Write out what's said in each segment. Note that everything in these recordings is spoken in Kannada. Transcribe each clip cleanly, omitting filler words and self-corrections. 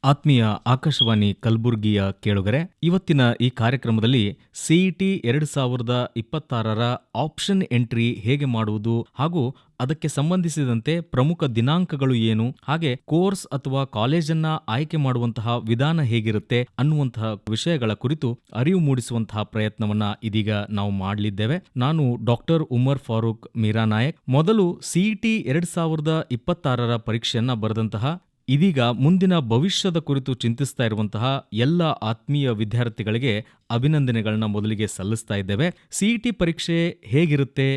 ಆತ್ಮೀಯ ಆಕಾಶವಾಣಿ ಕಲಬುರಗಿಯ ಕೇಳುಗರೆ, ಇವತ್ತಿನ ಈ ಕಾರ್ಯಕ್ರಮದಲ್ಲಿ ಸಿಇಟಿ 2026ರ ಆಪ್ಷನ್ ಎಂಟ್ರಿ ಹೇಗೆ ಮಾಡುವುದು ಹಾಗೂ ಅದಕ್ಕೆ ಸಂಬಂಧಿಸಿದಂತೆ ಪ್ರಮುಖ ದಿನಾಂಕಗಳು ಏನು, ಹಾಗೆ ಕೋರ್ಸ್ ಅಥವಾ ಕಾಲೇಜನ್ನ ಆಯ್ಕೆ ಮಾಡುವಂತಹ ವಿಧಾನ ಹೇಗಿರುತ್ತೆ ಅನ್ನುವಂತಹ ವಿಷಯಗಳ ಕುರಿತು ಅರಿವು ಮೂಡಿಸುವಂತಹ ಪ್ರಯತ್ನವನ್ನ ಇದೀಗ ನಾವು ಮಾಡಲಿದ್ದೇವೆ. ನಾನು ಡಾಕ್ಟರ್ ಉಮರ್ ಫಾರೂಕ್ ಮೀರಾ ನಾಯಕ್. ಮೊದಲು ಸಿಇಟಿ 2026ರ ಪರೀಕ್ಷೆಯನ್ನ ಬರೆದಂತಹ, ಇದೀಗ ಮುಂದಿನ ಭವಿಷ್ಯದ ಕುರಿತು ಚಿಂತಿಸ್ತಾ ಇರುವಂತಹ ಎಲ್ಲ ಆತ್ಮೀಯ ವಿದ್ಯಾರ್ಥಿಗಳಿಗೆ ಅಭಿನಂದನೆಗಳನ್ನ ಮೊದಲಿಗೆ ಸಲ್ಲಿಸ್ತಾ ಇದ್ದೇವೆ. ಸಿಇಟಿ ಪರೀಕ್ಷೆ ಹೇಗಿರುತ್ತೆ,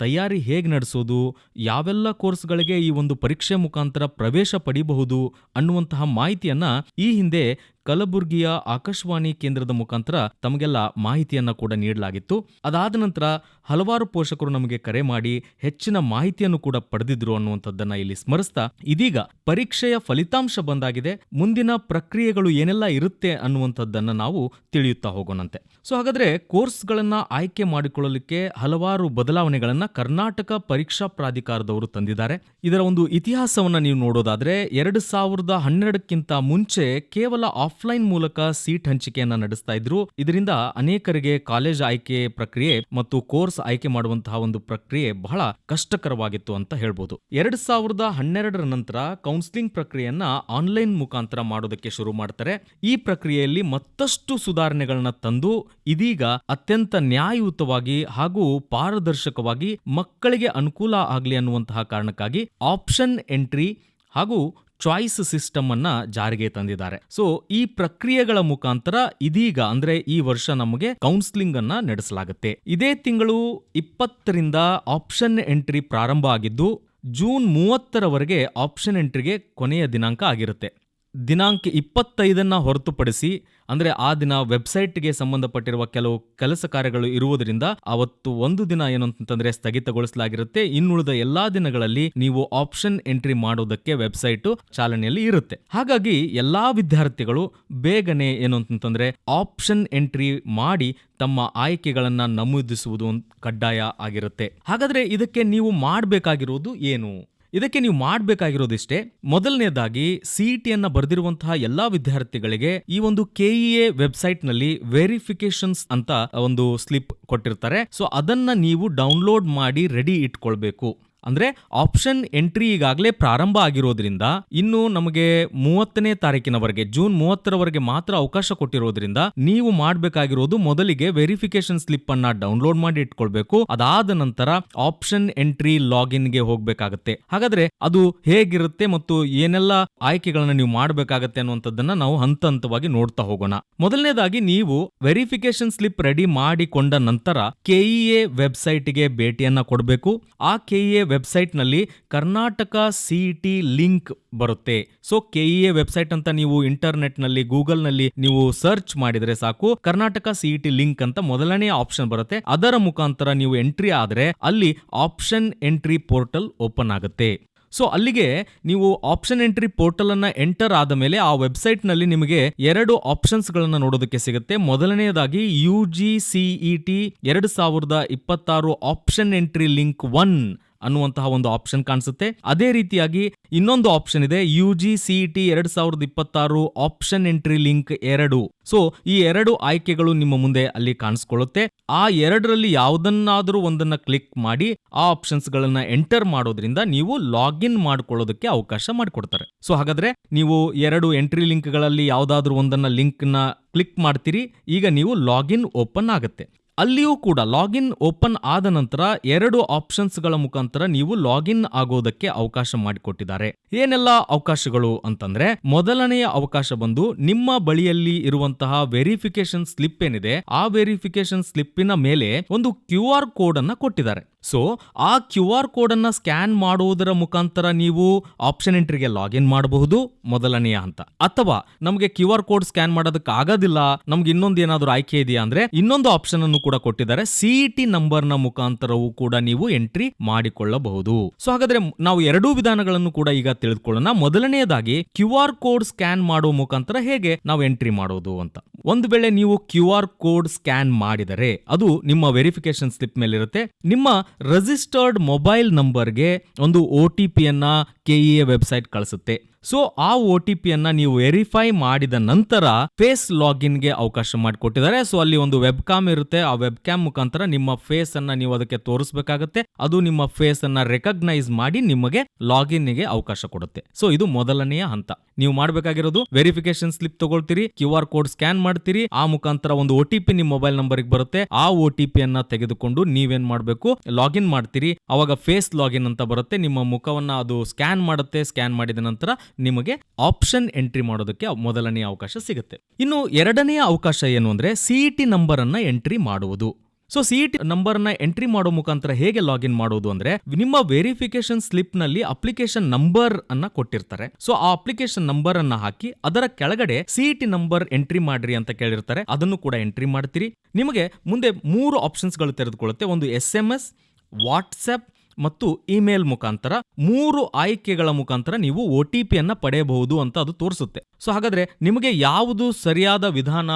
ತಯಾರಿ ಹೇಗೆ ನಡೆಸೋದು, ಯಾವೆಲ್ಲ ಕೋರ್ಸ್ಗಳಿಗೆ ಈ ಒಂದು ಪರೀಕ್ಷೆ ಮುಖಾಂತರ ಪ್ರವೇಶ ಪಡೆಯಬಹುದು ಅನ್ನುವಂತಹ ಮಾಹಿತಿಯನ್ನ ಈ ಹಿಂದೆ ಕಲಬುರಗಿಯ ಆಕಾಶವಾಣಿ ಕೇಂದ್ರದ ಮುಖಾಂತರ ತಮಗೆಲ್ಲ ಮಾಹಿತಿಯನ್ನ ಕೂಡ ನೀಡಲಾಗಿತ್ತು. ಅದಾದ ನಂತರ ಹಲವಾರು ಪೋಷಕರು ನಮಗೆ ಕರೆ ಮಾಡಿ ಹೆಚ್ಚಿನ ಮಾಹಿತಿಯನ್ನು ಕೂಡ ಪಡೆದಿದ್ರು ಅನ್ನುವಂಥದ್ದನ್ನ ಇಲ್ಲಿ ಸ್ಮರಿಸ್ತಾ, ಇದೀಗ ಪರೀಕ್ಷೆಯ ಫಲಿತಾಂಶ ಬಂದಾಗಿದೆ, ಮುಂದಿನ ಪ್ರಕ್ರಿಯೆಗಳು ಏನೆಲ್ಲ ಇರುತ್ತೆ ಅನ್ನುವಂಥದ್ದನ್ನ ನಾವು ತಿಳಿಯುತ್ತಾ ಹೋಗೋಣಂತೆ. ಸೊ ಹಾಗಾದ್ರೆ ಕೋರ್ಸ್ಗಳನ್ನ ಆಯ್ಕೆ ಮಾಡಿಕೊಳ್ಳಲಿಕ್ಕೆ ಹಲವಾರು ಬದಲಾವಣೆಗಳನ್ನ ಕರ್ನಾಟಕ ಪರೀಕ್ಷಾ ಪ್ರಾಧಿಕಾರದವರು ತಂದಿದ್ದಾರೆ. ಇದರ ಒಂದು ಇತಿಹಾಸವನ್ನ ನೀವು ನೋಡೋದಾದ್ರೆ 2012ಕ್ಕಿಂತ ಮುಂಚೆ ಕೇವಲ ಆಫ್ಲೈನ್ ಮೂಲಕ ಸೀಟ್ ಹಂಚಿಕೆಯನ್ನ ನಡೆಸ್ತಾ ಇದ್ರು. ಇದರಿಂದ ಅನೇಕರಿಗೆ ಕಾಲೇಜ್ ಆಯ್ಕೆ ಪ್ರಕ್ರಿಯೆ ಮತ್ತು ಕೋರ್ಸ್ ಆಯ್ಕೆ ಮಾಡುವಂತಹ ಒಂದು ಪ್ರಕ್ರಿಯೆ ಬಹಳ ಕಷ್ಟಕರವಾಗಿತ್ತು ಅಂತ ಹೇಳ್ಬೋದು. 2012ರ ನಂತರ ಕೌನ್ಸಿಲಿಂಗ್ ಪ್ರಕ್ರಿಯೆಯನ್ನ ಆನ್ಲೈನ್ ಮುಖಾಂತರ ಮಾಡೋದಕ್ಕೆ ಶುರು ಮಾಡ್ತಾರೆ. ಈ ಪ್ರಕ್ರಿಯೆಯಲ್ಲಿ ಮತ್ತಷ್ಟು ಸುಧಾರಣೆಗಳನ್ನ ತಂದು ಇದೀಗ ಅತ್ಯಂತ ನ್ಯಾಯಯುತವಾಗಿ ಹಾಗೂ ಪಾರದರ್ಶಕವಾಗಿ ಮಕ್ಕಳಿಗೆ ಅನುಕೂಲ ಆಗಲಿ ಅನ್ನುವಂತಹ ಕಾರಣಕ್ಕಾಗಿ ಆಪ್ಷನ್ ಎಂಟ್ರಿ ಹಾಗೂ ಚಾಯ್ಸ್ ಸಿಸ್ಟಮ್ ಅನ್ನ ಜಾರಿಗೆ ತಂದಿದ್ದಾರೆ. ಸೊ ಈ ಪ್ರಕ್ರಿಯೆಗಳ ಮುಖಾಂತರ ಇದೀಗ ಅಂದ್ರೆ ಈ ವರ್ಷ ನಮಗೆ ಕೌನ್ಸಿಲಿಂಗ್ ಅನ್ನ ನಡೆಸಲಾಗುತ್ತೆ. ಇದೇ ತಿಂಗಳು 20ರಿಂದ ಆಪ್ಷನ್ ಎಂಟ್ರಿ ಪ್ರಾರಂಭ ಆಗಿದ್ದು ಜೂನ್ 30ರವರೆಗೆ ಆಪ್ಷನ್ ಎಂಟ್ರಿಗೆ ಕೊನೆಯ ದಿನಾಂಕ ಆಗಿರುತ್ತೆ. ದಿನಾಂಕ 25ನ್ನ ಹೊರತುಪಡಿಸಿ ಅಂದ್ರೆ ಆ ದಿನ ವೆಬ್ಸೈಟ್ಗೆ ಸಂಬಂಧಪಟ್ಟಿರುವ ಕೆಲವು ಕೆಲಸ ಕಾರ್ಯಗಳು ಇರುವುದರಿಂದ ಅವತ್ತು ಒಂದು ದಿನ ಏನಂತಂದ್ರೆ ಸ್ಥಗಿತಗೊಳಿಸಲಾಗಿರುತ್ತೆ. ಇನ್ನುಳಿದ ಎಲ್ಲಾ ದಿನಗಳಲ್ಲಿ ನೀವು ಆಪ್ಷನ್ ಎಂಟ್ರಿ ಮಾಡೋದಕ್ಕೆ ವೆಬ್ಸೈಟ್ ಚಾಲನೆಯಲ್ಲಿ ಇರುತ್ತೆ. ಹಾಗಾಗಿ ಎಲ್ಲಾ ವಿದ್ಯಾರ್ಥಿಗಳು ಬೇಗನೆ ಏನು ಅಂತಂದ್ರೆ ಆಪ್ಷನ್ ಎಂಟ್ರಿ ಮಾಡಿ ತಮ್ಮ ಆಯ್ಕೆಗಳನ್ನ ನಮೂದಿಸುವುದು ಕಡ್ಡಾಯ ಆಗಿರುತ್ತೆ. ಹಾಗಾದ್ರೆ ಇದಕ್ಕೆ ನೀವು ಮಾಡಬೇಕಾಗಿರೋದು ಏನು? ಇದಕ್ಕೆ ನೀವು ಮಾಡಬೇಕಾಗಿರೋದಿಷ್ಟೇ. ಮೊದಲನೇದಾಗಿ ಸಿಇಟಿಯನ್ನ ಬರೆದಿರುವಂತಹ ಎಲ್ಲಾ ವಿದ್ಯಾರ್ಥಿಗಳಿಗೆ ಈ ಒಂದು ಕೆಇಎ ವೆಬ್ಸೈಟ್ ನಲ್ಲಿ ವೆರಿಫಿಕೇಶನ್ಸ್ ಅಂತ ಒಂದು ಸ್ಲಿಪ್ ಕೊಟ್ಟಿರ್ತಾರೆ. ಸೊ ಅದನ್ನ ನೀವು ಡೌನ್ಲೋಡ್ ಮಾಡಿ ರೆಡಿ ಇಟ್ಕೊಳ್ಬೇಕು. ಅಂದ್ರೆ ಆಪ್ಷನ್ ಎಂಟ್ರಿ ಈಗಾಗಲೇ ಪ್ರಾರಂಭ ಆಗಿರೋದ್ರಿಂದ ಇನ್ನು ನಮಗೆ 30ನೇ ತಾರೀಕಿನವರೆಗೆ, ಜೂನ್ 30ರವರೆಗೆ ಮಾತ್ರ ಅವಕಾಶ ಕೊಟ್ಟಿರೋದ್ರಿಂದ ನೀವು ಮಾಡಬೇಕಾಗಿರೋದು ಮೊದಲಿಗೆ ವೆರಿಫಿಕೇಶನ್ ಸ್ಲಿಪ್ ಅನ್ನ ಡೌನ್ಲೋಡ್ ಮಾಡಿ ಇಟ್ಕೊಳ್ಬೇಕು. ಅದಾದ ನಂತರ ಆಪ್ಷನ್ ಎಂಟ್ರಿ ಲಾಗಿನ್ಗೆ ಹೋಗ್ಬೇಕಾಗತ್ತೆ. ಹಾಗಾದ್ರೆ ಅದು ಹೇಗಿರುತ್ತೆ ಮತ್ತು ಏನೆಲ್ಲ ಆಯ್ಕೆಗಳನ್ನ ನೀವು ಮಾಡಬೇಕಾಗತ್ತೆ ಅನ್ನುವಂಥದ್ದನ್ನ ನಾವು ಹಂತ ಹಂತವಾಗಿ ನೋಡ್ತಾ ಹೋಗೋಣ. ಮೊದಲನೇದಾಗಿ ನೀವು ವೆರಿಫಿಕೇಶನ್ ಸ್ಲಿಪ್ ರೆಡಿ ಮಾಡಿಕೊಂಡ ನಂತರ ಕೆಇಎ ವೆಬ್ಸೈಟ್ಗೆ ಭೇಟಿಯನ್ನ ಕೊಡಬೇಕು. ಆ ಕೆಇಎ ವೆಬ್ಸೈಟ್ ನಲ್ಲಿ ಕರ್ನಾಟಕ ಸಿಇಟಿ ಲಿಂಕ್ ಬರುತ್ತೆ. ಸೊ ಕೆಇಎ ವೆಬ್ಸೈಟ್ ಅಂತ ನೀವು ಇಂಟರ್ನೆಟ್ ನಲ್ಲಿ ಗೂಗಲ್ ನಲ್ಲಿ ನೀವು ಸರ್ಚ್ ಮಾಡಿದ್ರೆ ಸಾಕು, ಕರ್ನಾಟಕ ಸಿಇಟಿ ಲಿಂಕ್ ಅಂತ ಮೊದಲನೇ ಆಪ್ಷನ್ ಬರುತ್ತೆ. ಅದರ ಮುಖಾಂತರ ನೀವು ಎಂಟ್ರಿ ಆದ್ರೆ ಅಲ್ಲಿ ಆಪ್ಷನ್ ಎಂಟ್ರಿ ಪೋರ್ಟಲ್ ಓಪನ್ ಆಗುತ್ತೆ. ಸೊ ಅಲ್ಲಿಗೆ ನೀವು ಆಪ್ಷನ್ ಎಂಟ್ರಿ ಪೋರ್ಟಲ್ ಅನ್ನ ಎಂಟರ್ ಆದ ಮೇಲೆ ಆ ವೆಬ್ಸೈಟ್ ನಲ್ಲಿ ನಿಮಗೆ 2 ಆಪ್ಷನ್ಸ್ ಗಳನ್ನ ನೋಡೋದಕ್ಕೆ ಸಿಗುತ್ತೆ. ಮೊದಲನೆಯದಾಗಿ UGCET 2026 ಆಪ್ಷನ್ ಎಂಟ್ರಿ ಲಿಂಕ್ 1 ಅನ್ನುವಂತಹ ಒಂದು ಆಪ್ಷನ್ ಕಾಣಿಸುತ್ತೆ. ಅದೇ ರೀತಿಯಾಗಿ ಇನ್ನೊಂದು ಆಪ್ಷನ್ ಇದೆ, UGCET 2026 option entry link 2. So ಈ 2 ಆಯ್ಕೆಗಳು ನಿಮ್ಮ ಮುಂದೆ ಅಲ್ಲಿ ಕಾಣಿಸ್ಕೊಳ್ಳುತ್ತೆ. ಆ 2ರಲ್ಲಿ ಯಾವುದನ್ನಾದರೂ ಒಂದನ್ನ ಕ್ಲಿಕ್ ಮಾಡಿ ಆ ಆಪ್ಷನ್ಸ್ ಗಳನ್ನ ಎಂಟರ್ ಮಾಡೋದ್ರಿಂದ ನೀವು ಲಾಗಿನ್ ಮಾಡ್ಕೊಳ್ಳೋದಕ್ಕೆ ಅವಕಾಶ ಮಾಡಿಕೊಡ್ತಾರೆ. ಸೊ ಹಾಗಾದ್ರೆ ನೀವು 2 ಎಂಟ್ರಿ ಲಿಂಕ್ ಗಳಲ್ಲಿ ಯಾವುದಾದ್ರೂ ಒಂದನ್ನ ಲಿಂಕ್ ನ ಕ್ಲಿಕ್ ಮಾಡ್ತೀರಿ. ಈಗ ನೀವು ಲಾಗಿನ್ ಓಪನ್ ಆಗುತ್ತೆ. ಅಲ್ಲಿಯೂ ಕೂಡ ಲಾಗಿನ್ ಓಪನ್ ಆದ ನಂತರ 2 ಆಪ್ಷನ್ಸ್ ಗಳ ಮುಖಾಂತರ ನೀವು ಲಾಗಿನ್ ಆಗೋದಕ್ಕೆ ಅವಕಾಶ ಮಾಡಿಕೊಟ್ಟಿದ್ದಾರೆ. ಏನೆಲ್ಲ ಅವಕಾಶಗಳು ಅಂತಂದ್ರೆ, ಮೊದಲನೆಯ ಅವಕಾಶ ಬಂದು ನಿಮ್ಮ ಬಳಿಯಲ್ಲಿ ಇರುವಂತಹ ವೆರಿಫಿಕೇಶನ್ ಸ್ಲಿಪ್ ಏನಿದೆ ಆ ವೆರಿಫಿಕೇಶನ್ ಸ್ಲಿಪ್ಪಿನ ಮೇಲೆ ಒಂದು QR ಕೋಡ್ ಅನ್ನ ಕೊಟ್ಟಿದ್ದಾರೆ. ಸೊ ಆ QR ಕೋಡ್ ಅನ್ನ ಸ್ಕ್ಯಾನ್ ಮಾಡುವುದರ ಮುಖಾಂತರ ನೀವು ಆಪ್ಷನ್ ಎಂಟ್ರಿಗೆ ಲಾಗಿನ್ ಮಾಡಬಹುದು, ಮೊದಲನೆಯ ಹಂತ. ಅಥವಾ ನಮಗೆ QR ಕೋಡ್ ಸ್ಕ್ಯಾನ್ ಮಾಡೋದಕ್ಕೆ ಆಗೋದಿಲ್ಲ, ನಮ್ಗೆ ಇನ್ನೊಂದು ಏನಾದರೂ ಆಯ್ಕೆ ಇದೆಯಾ ಅಂದ್ರೆ ಇನ್ನೊಂದು ಆಪ್ಷನ್ ಅನ್ನು ಕೂಡ ಕೊಟ್ಟಿದ್ದಾರೆ, ಸಿಇಟಿ ನಂಬರ್ ನ ಮುಖಾಂತರವೂ ಕೂಡ ನೀವು ಎಂಟ್ರಿ ಮಾಡಿಕೊಳ್ಳಬಹುದು. ಸೊ ಹಾಗಾದ್ರೆ ನಾವು 2 ವಿಧಾನಗಳನ್ನು ಕೂಡ ಈಗ ತಿಳಿದುಕೊಳ್ಳೋಣ. ಮೊದಲನೆಯದಾಗಿ QR ಕೋಡ್ ಸ್ಕ್ಯಾನ್ ಮಾಡುವ ಮುಖಾಂತರ ಹೇಗೆ ನಾವು ಎಂಟ್ರಿ ಮಾಡೋದು ಅಂತ. ಒಂದು ವೇಳೆ ನೀವು QR ಕೋಡ್ ಸ್ಕ್ಯಾನ್ ಮಾಡಿದರೆ ಅದು ನಿಮ್ಮ ವೆರಿಫಿಕೇಶನ್ ಸ್ಲಿಪ್ ಮೇಲಿರುತ್ತೆ. ನಿಮ್ಮ ರಿಜಿಸ್ಟರ್ಡ್ ಮೊಬೈಲ್ ನಂಬರ್ಗೆ ಒಂದು OTP ಯನ್ನ KEA ವೆಬ್ಸೈಟ್ ಕಳಿಸುತ್ತೆ. ಸೊ ಆ OTP ಯನ್ನ ನೀವು ವೆರಿಫೈ ಮಾಡಿದ ನಂತರ ಫೇಸ್ ಲಾಗಿನ್ಗೆ ಅವಕಾಶ ಮಾಡಿಕೊಟ್ಟಿದ್ದಾರೆ. ಸೊ ಅಲ್ಲಿ ಒಂದು ವೆಬ್ ಕ್ಯಾಮ್ ಇರುತ್ತೆ. ಆ ವೆಬ್ ಕ್ಯಾಮ್ ಮುಖಾಂತರ ನಿಮ್ಮ ಫೇಸ್ ಅನ್ನ ನೀವು ಅದಕ್ಕೆ ತೋರಿಸಬೇಕಾಗುತ್ತೆ. ಅದು ನಿಮ್ಮ ಫೇಸ್ ಅನ್ನ ರೆಕಗ್ನೈಸ್ ಮಾಡಿ ನಿಮಗೆ ಲಾಗಿನ್ಗೆ ಅವಕಾಶ ಕೊಡುತ್ತೆ. ಸೊ ಇದು ಮೊದಲನೆಯ ಹಂತ. ನೀವು ಮಾಡಬೇಕಾಗಿರೋದು ವೆರಿಫಿಕೇಶನ್ ಸ್ಲಿಪ್ ತಗೊಳ್ತೀರಿ, QR ಕೋಡ್ ಸ್ಕ್ಯಾನ್ ಮಾಡ್ತೀರಿ, ಆ ಮುಖಾಂತರ ಒಂದು OTP ನಿಮ್ಮ ಮೊಬೈಲ್ ನಂಬರ್ಗೆ ಬರುತ್ತೆ. ಆ OTP ಯನ್ನ ತೆಗೆದುಕೊಂಡು ನೀವೇನ್ ಮಾಡಬೇಕು, ಲಾಗಿನ್ ಮಾಡ್ತೀರಿ. ಅವಾಗ ಫೇಸ್ ಲಾಗಿನ್ ಅಂತ ಬರುತ್ತೆ. ನಿಮ್ಮ ಮುಖವನ್ನ ಅದು ಸ್ಕ್ಯಾನ್ ಮಾಡುತ್ತೆ. ಸ್ಕ್ಯಾನ್ ಮಾಡಿದ ನಂತರ ನಿಮಗೆ ಆಪ್ಷನ್ ಎಂಟ್ರಿ ಮಾಡೋದಕ್ಕೆ ಮೊದಲನೆಯ ಅವಕಾಶ ಸಿಗುತ್ತೆ. ಇನ್ನು ಎರಡನೆಯ ಅವಕಾಶ ಏನು ಅಂದ್ರೆ CET ನಂಬರ್ ಅನ್ನ ಎಂಟ್ರಿ ಮಾಡುವುದು. ಸೊ CET ನಂಬರ್ ಅನ್ನ ಎಂಟ್ರಿ ಮಾಡೋ ಮುಖಾಂತರ ಹೇಗೆ ಲಾಗಿನ್ ಮಾಡೋದು ಅಂದ್ರೆ, ನಿಮ್ಮ ವೆರಿಫಿಕೇಶನ್ ಸ್ಲಿಪ್ ನಲ್ಲಿ ಅಪ್ಲಿಕೇಶನ್ ನಂಬರ್ ಅನ್ನ ಕೊಟ್ಟಿರ್ತಾರೆ. ಸೊ ಆ ಅಪ್ಲಿಕೇಶನ್ ನಂಬರ್ ಅನ್ನ ಹಾಕಿ ಅದರ ಕೆಳಗಡೆ CET ನಂಬರ್ ಎಂಟ್ರಿ ಮಾಡ್ರಿ ಅಂತ ಕೇಳಿರ್ತಾರೆ. ಅದನ್ನು ಕೂಡ ಎಂಟ್ರಿ ಮಾಡ್ತೀರಿ. ನಿಮಗೆ ಮುಂದೆ 3 ಆಪ್ಷನ್ಸ್ ಗಳು ತೆರೆದುಕೊಳ್ಳುತ್ತೆ. ಒಂದು SMS, ವಾಟ್ಸ್ಆಪ್ ಮತ್ತು ಇಮೇಲ್ ಮುಖಾಂತರ 3 ಆಯ್ಕೆಗಳ ಮುಖಾಂತರ ನೀವು OTP ಯನ್ನ ಪಡೆಯಬಹುದು ಅಂತ ಅದು ತೋರಿಸುತ್ತೆ. ಸೊ ಹಾಗಾದ್ರೆ ನಿಮಗೆ ಯಾವುದು ಸರಿಯಾದ ವಿಧಾನ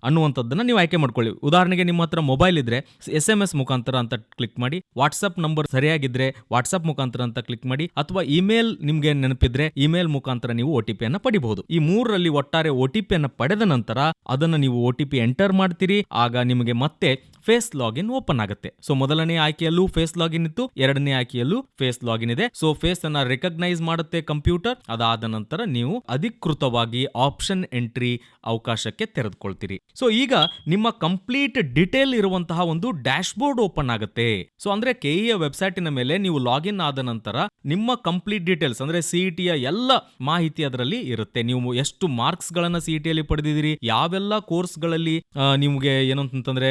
ಅನ್ನುವಂಥದ್ದನ್ನ ನೀವು ಆಯ್ಕೆ ಮಾಡ್ಕೊಳ್ಳಿ. ಉದಾಹರಣೆಗೆ ನಿಮ್ಮ ಹತ್ರ ಮೊಬೈಲ್ ಇದ್ರೆ SMS ಮುಖಾಂತರ ಅಂತ ಕ್ಲಿಕ್ ಮಾಡಿ, ವಾಟ್ಸ್ಆಪ್ ನಂಬರ್ ಸರಿಯಾಗಿದ್ರೆ ವಾಟ್ಸ್ಆಪ್ ಮುಖಾಂತರ ಅಂತ ಕ್ಲಿಕ್ ಮಾಡಿ, ಅಥವಾ ಇಮೇಲ್ ನಿಮ್ಗೆ ನೆನಪಿದ್ರೆ ಇಮೇಲ್ ಮುಖಾಂತರ ನೀವು OTP ಯನ್ನ ಪಡಿಬಹುದು. ಈ 3ರಲ್ಲಿ ಒಟ್ಟಾರೆ OTP ಯನ್ನ ಪಡೆದ ನಂತರ ಅದನ್ನ ನೀವು OTP ಎಂಟರ್ ಮಾಡ್ತೀರಿ. ಆಗ ನಿಮಗೆ ಮತ್ತೆ ಫೇಸ್ ಲಾಗಿನ್ ಓಪನ್ ಆಗುತ್ತೆ. ಸೊ ಮೊದಲನೇ ಆಯ್ಕೆಯಲ್ಲೂ ಫೇಸ್ ಲಾಗಿನ್ ಇತ್ತು, ಎರಡನೇ ಆಯ್ಕೆಯಲ್ಲೂ ಫೇಸ್ ಲಾಗಿನ್ ಇದೆ. ಸೊ ಫೇಸ್ ಅನ್ನ ರೆಕಗ್ನೈಸ್ ಮಾಡುತ್ತೆ ಕಂಪ್ಯೂಟರ್. ಅದಾದ ನಂತರ ನೀವು ಅಧಿಕೃತವಾಗಿ ಆಪ್ಷನ್ ಎಂಟ್ರಿ ಅವಕಾಶಕ್ಕೆ ತೆರೆದುಕೊಳ್ತೀರಿ. ಸೊ ಈಗ ನಿಮ್ಮ ಕಂಪ್ಲೀಟ್ ಡಿಟೇಲ್ ಇರುವಂತಹ ಒಂದು ಡ್ಯಾಶ್ ಬೋರ್ಡ್ ಓಪನ್ ಆಗುತ್ತೆ. ಸೊ ಅಂದ್ರೆ KEA ವೆಬ್ಸೈಟಿನ ಮೇಲೆ ನೀವು ಲಾಗಿನ್ ಆದ ನಂತರ ನಿಮ್ಮ ಕಂಪ್ಲೀಟ್ ಡೀಟೇಲ್ಸ್ ಅಂದ್ರೆ CET ಯ ಎಲ್ಲ ಮಾಹಿತಿ ಅದರಲ್ಲಿ ಇರುತ್ತೆ. ನೀವು ಎಷ್ಟು ಮಾರ್ಕ್ಸ್ ಗಳನ್ನ CET ಯಲ್ಲಿ ಪಡೆದಿದ್ದೀರಿ, ಯಾವೆಲ್ಲ ಕೋರ್ಸ್ಗಳಲ್ಲಿ ನಿಮಗೆ ಏನಂತಂದ್ರೆ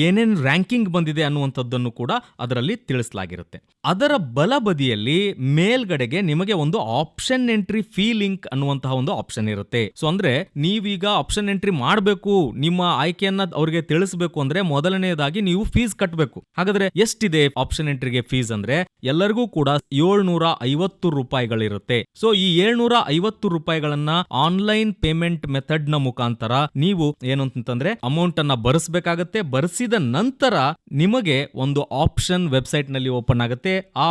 ಏನೇನ್ ರ್ಯಾಂಕಿಂಗ್ ಬಂದಿದೆ ಅನ್ನುವಂಥದ್ದನ್ನು ಕೂಡ ಅದರಲ್ಲಿ ತಿಳಿಸಲಾಗಿರುತ್ತೆ. ಅದರ ಬಲಬದಿಯಲ್ಲಿ ಮೇಲ್ಗಡೆಗೆ ನಿಮಗೆ ಒಂದು ಆಪ್ಷನ್ ಎಂಟ್ರಿ ಫೀ ಲಿಂಕ್ ಅನ್ನುವಂತಹ ಒಂದು ಆಪ್ಷನ್ ಇರುತ್ತೆ. ಸೊ ಅಂದ್ರೆ ನೀವೀಗ ಆಪ್ಷನ್ ಎಂಟ್ರಿ ಮಾಡಬೇಕು, ನಿಮ್ಮ ಆಯ್ಕೆಯನ್ನ ಅವರಿಗೆ ತಿಳಿಸಬೇಕು ಅಂದ್ರೆ ಮೊದಲನೆಯದಾಗಿ ನೀವು ಫೀಸ್ ಕಟ್ಟಬೇಕು. ಹಾಗಾದ್ರೆ ಎಷ್ಟಿದೆ ಆಪ್ಷನ್ ಎಂಟ್ರಿಗೆ ಫೀಸ್ ಅಂದ್ರೆ ಎಲ್ಲರಿಗೂ ಕೂಡ 750 ರೂಪಾಯಿಗಳಿರುತ್ತೆ. ಸೊ ಈ 750 ರೂಪಾಯಿಗಳನ್ನ ಆನ್ಲೈನ್ ಪೇಮೆಂಟ್ ಮೆಥಡ್ ನ ಮುಖಾಂತರ ನೀವು ಏನು ಅಂತಂದ್ರೆ ಅಮೌಂಟ್ ಅನ್ನ ಬರೆಸಬೇಕಾಗುತ್ತೆ. ಬರೆಸಿದ ನಂತರ ನಿಮಗೆ ಒಂದು ಆಪ್ಷನ್ ವೆಬ್ಸೈಟ್ ನಲ್ಲಿ ಓಪನ್ ಆಗುತ್ತೆ. ಆ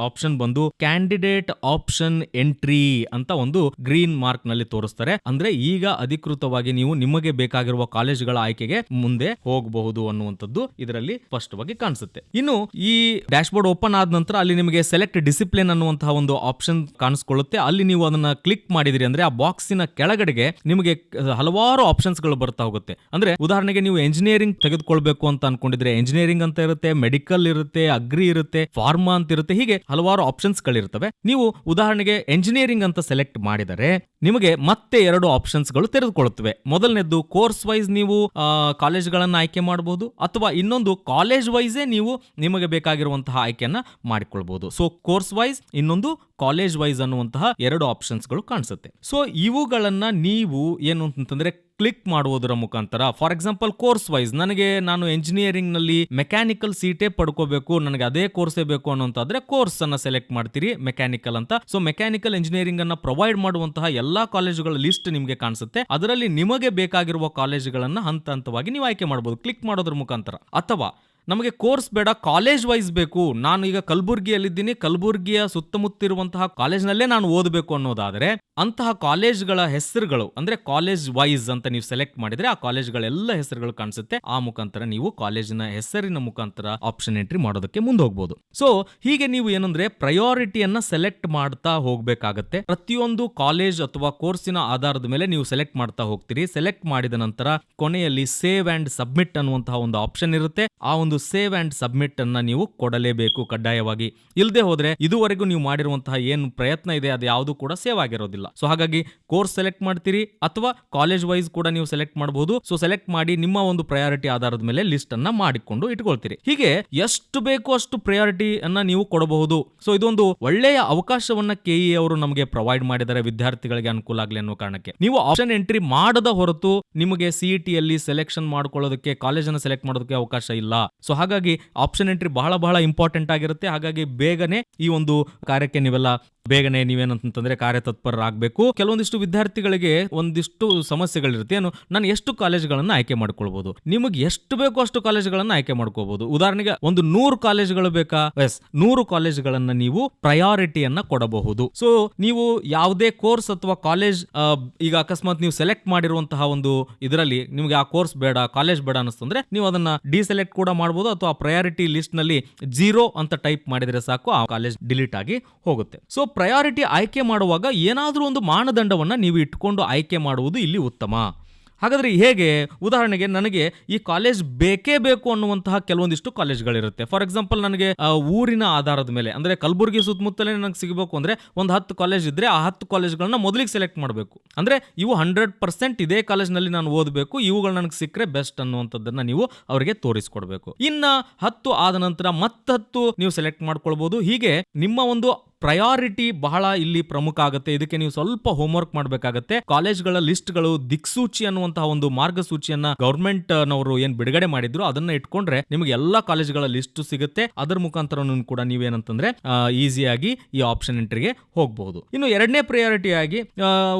ಆಪ್ಷನ್ ಬಂದು ಕ್ಯಾಂಡಿಡೇಟ್ ಆಪ್ಷನ್ ಎಂಟ್ರಿ ಅಂತ ಒಂದು ಗ್ರೀನ್ ಮಾರ್ಕ್ ನಲ್ಲಿ ತೋರಿಸ್ತಾರೆ. ಅಂದ್ರೆ ಈಗ ಅಧಿಕೃತವಾಗಿ ನೀವು ನಿಮಗೆ ಬೇಕಾಗಿರುವ ಕಾಲೇಜುಗಳ ಆಯ್ಕೆಗೆ ಮುಂದೆ ಹೋಗಬಹುದು ಅನ್ನುವಂಥದ್ದು ಇದರಲ್ಲಿ ಸ್ಪಷ್ಟವಾಗಿ ಕಾಣಿಸುತ್ತೆ. ಇನ್ನು ಈ ಡ್ಯಾಶ್ ಬೋರ್ಡ್ ಓಪನ್ ಆದ ನಂತರ ಅಲ್ಲಿ ನಿಮಗೆ ಸೆಲೆಕ್ಟ್ ಡಿಸಿಪ್ಲಿನ್ ಅನ್ನುವಂತಹ ಒಂದು ಆಪ್ಷನ್ ಕಾಣಿಸ್ಕೊಳ್ಳುತ್ತೆ. ಅಲ್ಲಿ ನೀವು ಅದನ್ನ ಕ್ಲಿಕ್ ಮಾಡಿದ್ರಿ ಅಂದ್ರೆ ಆ ಬಾಕ್ಸಿನ ಕೆಳಗಡೆಗೆ ನಿಮಗೆ ಹಲವಾರು ಆಪ್ಷನ್ಸ್ ಗಳು ಬರ್ತಾ ಹೋಗುತ್ತೆ. ಅಂದ್ರೆ ಉದಾಹರಣೆಗೆ ನೀವು ಎಂಜಿನಿಯರಿಂಗ್ ತೆಗೆದುಕೊಳ್ಬೇಕು ಅಂತ ಅನ್ಕೊಂಡಿದ್ರೆ ಎಂಜಿನಿಯರಿಂಗ್ ಅಂತ ಇರುತ್ತೆ, ಮೆಡಿಕಲ್ ಇರುತ್ತೆ, ಅಗ್ರಿ ಇರುತ್ತೆ, ಫಾರ್ಮಾ ಅಂತ ಇರುತ್ತೆ, ಹೀಗೆ ಹಲವಾರು ಆಪ್ಷನ್ಸ್ ಗಳಿರ್ತವೆ. ನೀವು ಉದಾಹರಣೆಗೆ ಎಂಜಿನಿಯರಿಂಗ್ ಅಂತ ಸೆಲೆಕ್ಟ್ ಮಾಡಿದರೆ ನಿಮಗೆ ಮತ್ತೆ 2 ಆಪ್ಷನ್ಸ್ ಗಳು ತೆರೆದುಕೊಳ್ಳುತ್ತವೆ. ಮೊದಲನೇದು ಕೋರ್ಸ್ ವೈಸ್ ನೀವು ಕಾಲೇಜ್ಗಳನ್ನ ಆಯ್ಕೆ ಮಾಡಬಹುದು, ಅಥವಾ ಇನ್ನೊಂದು ಕಾಲೇಜ್ ವೈಸೇ ನೀವು ನಿಮಗೆ ಬೇಕಾಗಿರುವಂತಹ ಆಯ್ಕೆಯನ್ನ ಮಾಡಿಕೊಳ್ಬಹುದು. ಸೊ ಕೋರ್ಸ್ ವೈಸ್, ಇನ್ನೊಂದು ಕಾಲೇಜ್ ವೈಸ್ ಅನ್ನುವಂತಹ 2 ಆಪ್ಷನ್ಸ್ ಗಳು ಕಾಣಿಸುತ್ತೆ. ಸೊ ಇವುಗಳನ್ನ ನೀವು ಏನು ಅಂತಂದ್ರೆ ಕ್ಲಿಕ್ ಮಾಡುವುದರ ಮುಖಾಂತರ, ಫಾರ್ ಎಕ್ಸಾಂಪಲ್ ಕೋರ್ಸ್ ವೈಸ್ ನಾನು ಎಂಜಿನಿಯರಿಂಗ್ ನಲ್ಲಿ ಮೆಕ್ಯಾನಿಕಲ್ ಸೀಟೇ ಪಡ್ಕೋಬೇಕು, ನನಗೆ ಅದೇ ಕೋರ್ಸೇ ಬೇಕು ಅನ್ನೋಂತಾದ್ರೆ ಕೋರ್ಸ್ ಅನ್ನ ಸೆಲೆಕ್ಟ್ ಮಾಡ್ತೀರಿ ಮೆಕ್ಯಾನಿಕಲ್ ಅಂತ. ಸೊ ಮೆಕ್ಯಾನಿಕಲ್ ಇಂಜಿನಿಯರಿಂಗ್ ಅನ್ನ ಪ್ರೊವೈಡ್ ಮಾಡುವಂತಹ ಎಲ್ಲಾ ಕಾಲೇಜುಗಳ ಲಿಸ್ಟ್ ನಿಮಗೆ ಕಾಣಿಸುತ್ತೆ. ಅದರಲ್ಲಿ ನಿಮಗೆ ಬೇಕಾಗಿರುವ ಕಾಲೇಜುಗಳನ್ನ ಹಂತ ಹಂತವಾಗಿ ನೀವು ಆಯ್ಕೆ ಮಾಡಬಹುದು ಕ್ಲಿಕ್ ಮಾಡೋದ್ರ ಮುಖಾಂತರ. ಅಥವಾ ನಮಗೆ ಕೋರ್ಸ್ ಬೇಡ, ಕಾಲೇಜ್ ವೈಸ್ ಬೇಕು, ನಾನು ಈಗ ಕಲಬುರ್ಗಿಯಲ್ಲಿದ್ದೀನಿ, ಕಲಬುರ್ಗಿಯ ಸುತ್ತಮುತ್ತಿರುವಂತಹ ಕಾಲೇಜ್ನಲ್ಲೇ ನಾನು ಓದಬೇಕು ಅನ್ನೋದಾದ್ರೆ ಅಂತಹ ಕಾಲೇಜ್ಗಳ ಹೆಸರುಗಳು ಅಂದ್ರೆ ಕಾಲೇಜ್ ವೈಸ್ ಅಂತ ನೀವು ಸೆಲೆಕ್ಟ್ ಮಾಡಿದ್ರೆ ಆ ಕಾಲೇಜ್ಗಳೆಲ್ಲ ಹೆಸರುಗಳು ಕಾಣಿಸುತ್ತೆ. ಆ ಮುಖಾಂತರ ನೀವು ಕಾಲೇಜಿನ ಹೆಸರಿನ ಮುಖಾಂತರ ಆಪ್ಷನ್ ಎಂಟ್ರಿ ಮಾಡೋದಕ್ಕೆ ಮುಂದೆ ಹೋಗ್ಬೋದು. ಸೊ ಹೀಗೆ ನೀವು ಏನಂದ್ರೆ ಪ್ರಯಾರಿಟಿಯನ್ನ ಸೆಲೆಕ್ಟ್ ಮಾಡ್ತಾ ಹೋಗ್ಬೇಕಾಗತ್ತೆ. ಪ್ರತಿಯೊಂದು ಕಾಲೇಜ್ ಅಥವಾ ಕೋರ್ಸಿನ ಆಧಾರದ ಮೇಲೆ ನೀವು ಸೆಲೆಕ್ಟ್ ಮಾಡ್ತಾ ಹೋಗ್ತೀರಿ. ಸೆಲೆಕ್ಟ್ ಮಾಡಿದ ನಂತರ ಕೊನೆಯಲ್ಲಿ ಸೇವ್ ಅಂಡ್ ಸಬ್ಮಿಟ್ ಅನ್ನುವಂತಹ ಒಂದು ಆಪ್ಷನ್ ಇರುತ್ತೆ. ಆ ಒಂದು ಸೇವ್ ಅಂಡ್ ಸಬ್ಮಿಟ್ ಅನ್ನ ನೀವು ಕೊಡಲೇಬೇಕು ಕಡ್ಡಾಯವಾಗಿ. ಇಲ್ಲದೆ ಹೋದ್ರೆ ಇದುವರೆಗೂ ನೀವು ಮಾಡಿರುವಂತಹ ಏನು ಪ್ರಯತ್ನ ಇದೆ ಅದು ಯಾವುದು ಕೂಡ ಸೇವ್ ಆಗಿರೋದಿಲ್ಲ. ಸೊ ಹಾಗಾಗಿ ಕೋರ್ಸ್ ಸೆಲೆಕ್ಟ್ ಮಾಡ್ತೀರಿ ಅಥವಾ ಕಾಲೇಜ್ ವೈಸ್ ಕೂಡ ನೀವು ಸೆಲೆಕ್ಟ್ ಮಾಡಬಹುದು. ಸೊ ಸೆಲೆಕ್ಟ್ ಮಾಡಿ ನಿಮ್ಮ ಒಂದು ಪ್ರಯಾರಿಟಿ ಆಧಾರದ ಮೇಲೆ ಲಿಸ್ಟ್ ಅನ್ನ ಮಾಡಿಕೊಂಡು ಇಟ್ಕೊಳ್ತೀರಿ. ಹೀಗೆ ಎಷ್ಟು ಬೇಕು ಅಷ್ಟು ಪ್ರಯಾರಿಟಿ ಅನ್ನ ನೀವು ಕೊಡಬಹುದು. ಸೊ ಇದೊಂದು ಒಳ್ಳೆಯ ಅವಕಾಶವನ್ನ KEA ಅವರು ನಮಗೆ ಪ್ರೊವೈಡ್ ಮಾಡಿದ್ದಾರೆ ವಿದ್ಯಾರ್ಥಿಗಳಿಗೆ ಅನುಕೂಲ ಆಗಲಿ ಅನ್ನೋ ಕಾರಣಕ್ಕೆ. ನೀವು ಆಪ್ಷನ್ ಎಂಟ್ರಿ ಮಾಡದ ಹೊರತು ನಿಮಗೆ CET ಯಲ್ಲಿ ಸೆಲೆಕ್ಷನ್ ಮಾಡ್ಕೊಳ್ಳೋದಕ್ಕೆ, ಕಾಲೇಜನ್ನು ಸೆಲೆಕ್ಟ್ ಮಾಡೋದಕ್ಕೆ ಅವಕಾಶ ಇಲ್ಲ. ಸೊ ಹಾಗಾಗಿ ಆಪ್ಷನ್ ಎಂಟ್ರಿ ಬಹಳ ಇಂಪಾರ್ಟೆಂಟ್ ಆಗಿರುತ್ತೆ. ಹಾಗಾಗಿ ಬೇಗನೆ ಈ ಒಂದು ಕಾರ್ಯಕ್ಕೆ ನೀವೆಲ್ಲ ಬೇಗನೆ ನೀವೇನಂತಂದ್ರೆ ಕಾರ್ಯತತ್ಪರರಾಗಬೇಕು. ಕೆಲವೊಂದಿಷ್ಟು ವಿದ್ಯಾರ್ಥಿಗಳಿಗೆ ಒಂದಿಷ್ಟು ಸಮಸ್ಯೆಗಳಿರುತ್ತೆ. ಏನು, ನಾನು ಎಷ್ಟು ಕಾಲೇಜ್ಗಳನ್ನ ಆಯ್ಕೆ ಮಾಡ್ಕೊಳ್ಬಹುದು? ನಿಮಗೆ ಎಷ್ಟು ಬೇಕೋ ಅಷ್ಟು ಕಾಲೇಜ್ಗಳನ್ನ ಆಯ್ಕೆ ಮಾಡ್ಕೋಬಹುದು. ಉದಾಹರಣೆಗೆ ಒಂದು 100 ಕಾಲೇಜ್ಗಳು ಬೇಕಾ? ಎಸ್, 100 ಕಾಲೇಜ್ಗಳನ್ನ ನೀವು ಪ್ರಯಾರಿಟಿಯನ್ನ ಕೊಡಬಹುದು. ಸೊ ನೀವು ಯಾವುದೇ ಕೋರ್ಸ್ ಅಥವಾ ಕಾಲೇಜ್ ಈಗ ಅಕಸ್ಮಾತ್ ನೀವು ಸೆಲೆಕ್ಟ್ ಮಾಡಿರುವಂತಹ ಒಂದು ಇದರಲ್ಲಿ ನಿಮ್ಗೆ ಆ ಕೋರ್ಸ್ ಬೇಡ, ಕಾಲೇಜ್ ಬೇಡ ಅನಿಸ್ತಂದ್ರೆ ನೀವು ಅದನ್ನ ಡಿಸೆಲೆಕ್ಟ್ ಕೂಡ ಮಾಡಬಹುದು, ಅಥವಾ ಪ್ರಯಾರಿಟಿ ಲಿಸ್ಟ್ ನಲ್ಲಿ 0 ಅಂತ ಟೈಪ್ ಮಾಡಿದ್ರೆ ಸಾಕು, ಆ ಕಾಲೇಜ್ ಡಿಲೀಟ್ ಆಗಿ ಹೋಗುತ್ತೆ. ಸೊ ಪ್ರಯಾರಿಟಿ ಆಯ್ಕೆ ಮಾಡುವಾಗ ಏನಾದ್ರೂ ಒಂದು ಮಾನದಂಡವನ್ನ ನೀವು ಇಟ್ಕೊಂಡು ಆಯ್ಕೆ ಮಾಡುವುದು ಇಲ್ಲಿ ಉತ್ತಮ. ಹಾಗಾದ್ರೆ ಹೇಗೆ? ಉದಾಹರಣೆಗೆ ನನಗೆ ಈ ಕಾಲೇಜ್ ಬೇಕೇ ಬೇಕು ಅನ್ನುವಂತಹ ಕೆಲವೊಂದಿಷ್ಟು ಕಾಲೇಜ್ಗಳಿರುತ್ತೆ. ಫಾರ್ ಎಕ್ಸಾಂಪಲ್, ನನಗೆ ಊರಿನ ಆಧಾರದ ಮೇಲೆ, ಅಂದ್ರೆ ಕಲಬುರಗಿ ಸುತ್ತಮುತ್ತಲೇ ನನಗೆ ಸಿಗಬೇಕು ಅಂದ್ರೆ ಒಂದು 10 ಕಾಲೇಜ್ ಇದ್ರೆ ಆ 10 ಕಾಲೇಜ್ಗಳನ್ನ ಮೊದಲಿಗೆ ಸೆಲೆಕ್ಟ್ ಮಾಡಬೇಕು. ಅಂದ್ರೆ ಇವು 100% ಇದೇ ಕಾಲೇಜ್ನಲ್ಲಿ ನಾನು ಓದಬೇಕು, ಇವುಗಳು ನನಗೆ ಸಿಕ್ಕರೆ ಬೆಸ್ಟ್ ಅನ್ನುವಂಥದ್ದನ್ನ ನೀವು ಅವರಿಗೆ ತೋರಿಸ್ಕೊಡ್ಬೇಕು. ಇನ್ನ 10 ಆದ ನಂತರ ಮತ್ತೆ 10 ನೀವು ಸೆಲೆಕ್ಟ್ ಮಾಡ್ಕೊಳ್ಬಹುದು. ಹೀಗೆ ನಿಮ್ಮ ಒಂದು ಪ್ರಯಾರಿಟಿ ಬಹಳ ಇಲ್ಲಿ ಪ್ರಮುಖ ಆಗುತ್ತೆ. ಇದಕ್ಕೆ ನೀವು ಸ್ವಲ್ಪ ಹೋಮ್ವರ್ಕ್ ಮಾಡಬೇಕಾಗತ್ತೆ. ಕಾಲೇಜ್ಗಳ ಲಿಸ್ಟ್ಗಳು, ದಿಕ್ಸೂಚಿ ಅನ್ನುವಂತಹ ಒಂದು ಮಾರ್ಗಸೂಚಿಯನ್ನ ಗವರ್ಮೆಂಟ್ ನವರು ಏನ್ ಬಿಡುಗಡೆ ಮಾಡಿದ್ರು ಅದನ್ನ ಇಟ್ಕೊಂಡ್ರೆ ನಿಮಗೆ ಎಲ್ಲಾ ಕಾಲೇಜ್ಗಳ ಲಿಸ್ಟ್ ಸಿಗುತ್ತೆ. ಅದರ ಮುಖಾಂತರನೂ ಕೂಡ ನೀವೇನಂತಂದ್ರೆ ಈಸಿಯಾಗಿ ಈ ಆಪ್ಷನ್ ಎಂಟ್ರಿಗೆ ಹೋಗಬಹುದು. ಇನ್ನು ಎರಡನೇ ಪ್ರಯಾರಿಟಿ ಆಗಿ